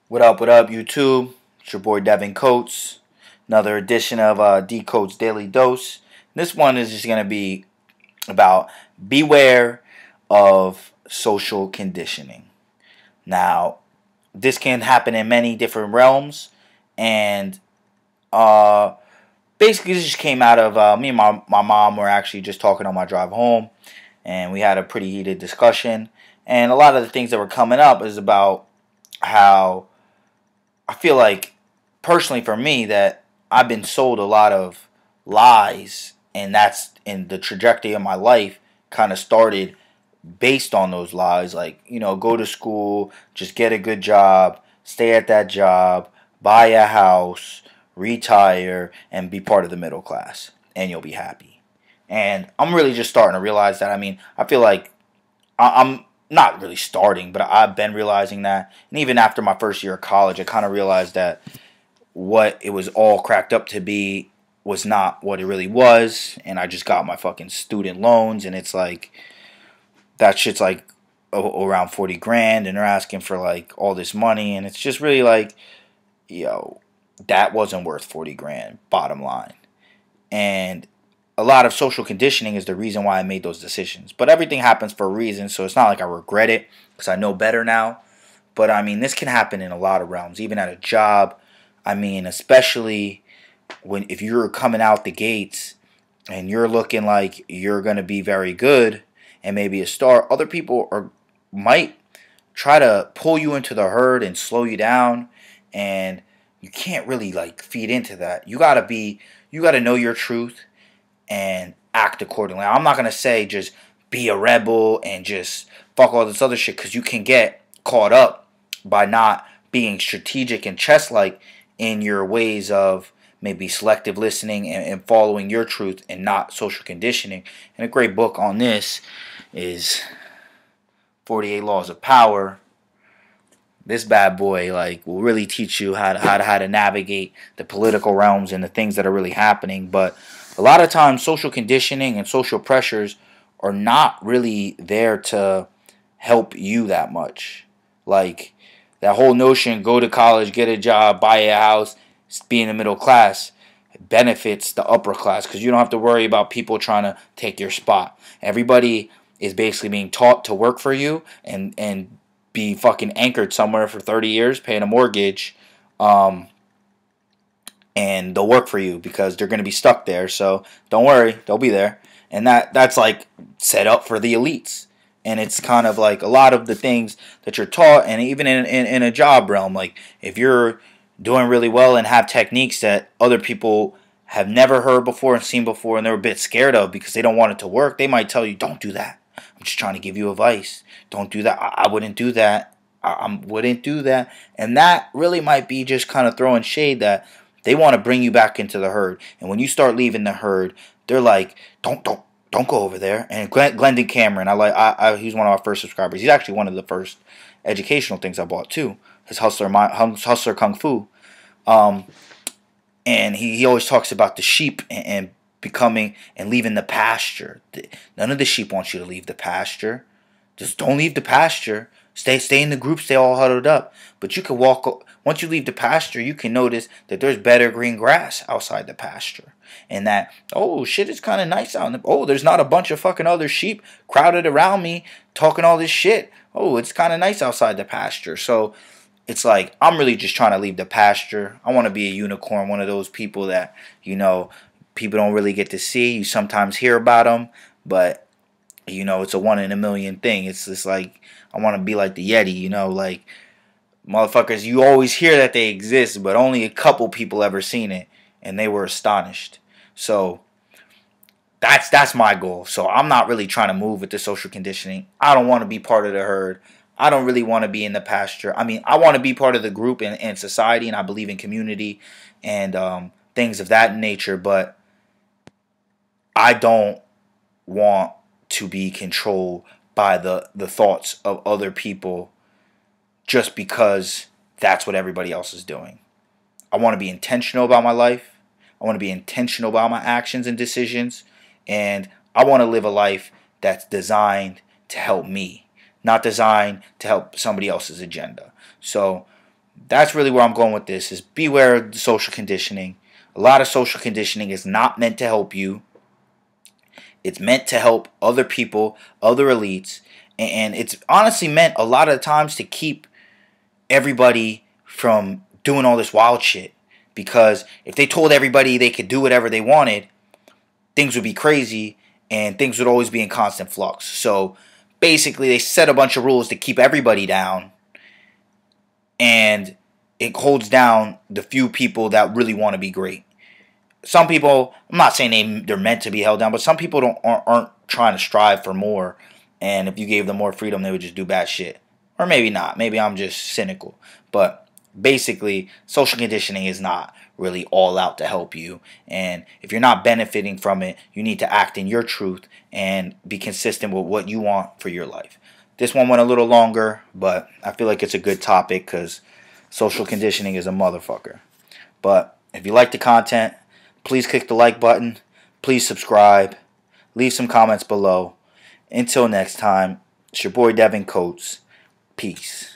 What up, YouTube? It's your boy DCoates. Another edition of DCoates Daily Dose. This one is just going to be about beware of social conditioning. Now, this can happen in many different realms, and uh, basically, this just came out of me and my mom were actually just talking on my drive home, and we had a pretty heated discussion. And a lot of the things that were coming up is about how I feel like, personally for me, that I've been sold a lot of lies, and that's in the trajectory of my life kind of started based on those lies. Like, go to school, just get a good job, stay at that job, buy a house, retire, and be part of the middle class, and you'll be happy. And I'm really just starting to realize that. I mean, I feel like I'm not really starting, but I've been realizing that. And even after my first year of college, I kind of realized that what it was all cracked up to be was not what it really was. And I just got my fucking student loans, and it's like, that shit's like around 40 grand, and they're asking for like all this money. And it's just really like, that wasn't worth 40 grand, bottom line. And a lot of social conditioning is the reason why I made those decisions. But everything happens for a reason, so it's not like I regret it because I know better now. But I mean, this can happen in a lot of realms, even at a job. I mean, especially if you're coming out the gates and you're looking like you're going to be very good and maybe a star, other people might try to pull you into the herd and slow you down, and you can't really like feed into that. You got to know your truth and act accordingly. I'm not going to say just be a rebel and just fuck all this other shit, because you can get caught up by not being strategic and chess-like in your ways of maybe selective listening and following your truth and not social conditioning. And a great book on this is 48 Laws of Power. This bad boy will really teach you how to navigate the political realms and the things that are really happening. But a lot of times, social conditioning and social pressures are not really there to help you that much. Like, that whole notion, go to college, get a job, buy a house, be in the middle class, benefits the upper class, because you don't have to worry about people trying to take your spot. Everybody is basically being taught to work for you and be fucking anchored somewhere for 30 years, paying a mortgage, and they'll work for you because they're going to be stuck there. So don't worry, they'll be there. And that's like set up for the elites. And it's kind of like a lot of the things that you're taught, and even in a job realm, like if you're doing really well and have techniques that other people have never heard before and seen before, and they're a bit scared of because they don't want it to work, they might tell you, don't do that. I'm just trying to give you advice. Don't do that. I wouldn't do that. I wouldn't do that. And that really might be just kind of throwing shade that they want to bring you back into the herd. And when you start leaving the herd, they're like, don't go over there. And Glendon Cameron, he's one of our first subscribers. He's actually one of the first educational things I bought too. His Hustler Kung Fu. And he always talks about the sheep and becoming and leaving the pasture. None of the sheep wants you to leave the pasture. Just don't leave the pasture. Stay in the group. Stay all huddled up. But you can walk. Once you leave the pasture, you can notice that there's better green grass outside the pasture, and that, oh shit, it's kind of nice out. There's not a bunch of fucking other sheep crowded around me talking all this shit. Oh, it's kind of nice outside the pasture. So it's like, I'm really just trying to leave the pasture. I want to be a unicorn, one of those people that people don't really get to see. You sometimes hear about them, but it's a one in a million thing. It's just like, I want to be like the Yeti, like, motherfuckers, you always hear that they exist, but only a couple people ever seen it, and they were astonished. So that's my goal. So I'm not really trying to move with the social conditioning. I don't want to be part of the herd. I don't really want to be in the pasture. I mean, I want to be part of the group and society, and I believe in community and things of that nature, but I don't want to be controlled by the thoughts of other people just because that's what everybody else is doing. I want to be intentional about my life. I want to be intentional about my actions and decisions. And I want to live a life that's designed to help me, not designed to help somebody else's agenda. So That's really where I'm going with this, is beware of the social conditioning. A lot of social conditioning is not meant to help you. It's meant to help other people, other elites, and it's honestly meant a lot of the times to keep everybody from doing all this wild shit. Because if they told everybody they could do whatever they wanted, things would be crazy and things would always be in constant flux. So basically they set a bunch of rules to keep everybody down, and it holds down the few people that really want to be great. Some people, I'm not saying they're meant to be held down, but some people aren't trying to strive for more. And if you gave them more freedom, they would just do bad shit. Or maybe not. Maybe I'm just cynical. But basically, social conditioning is not really all out to help you. And if you're not benefiting from it, you need to act in your truth and be consistent with what you want for your life. This one went a little longer, but I feel like it's a good topic because social conditioning is a motherfucker. But if you like the content, please click the like button. Please subscribe. Leave some comments below. Until next time, it's your boy Devin Coates. Peace.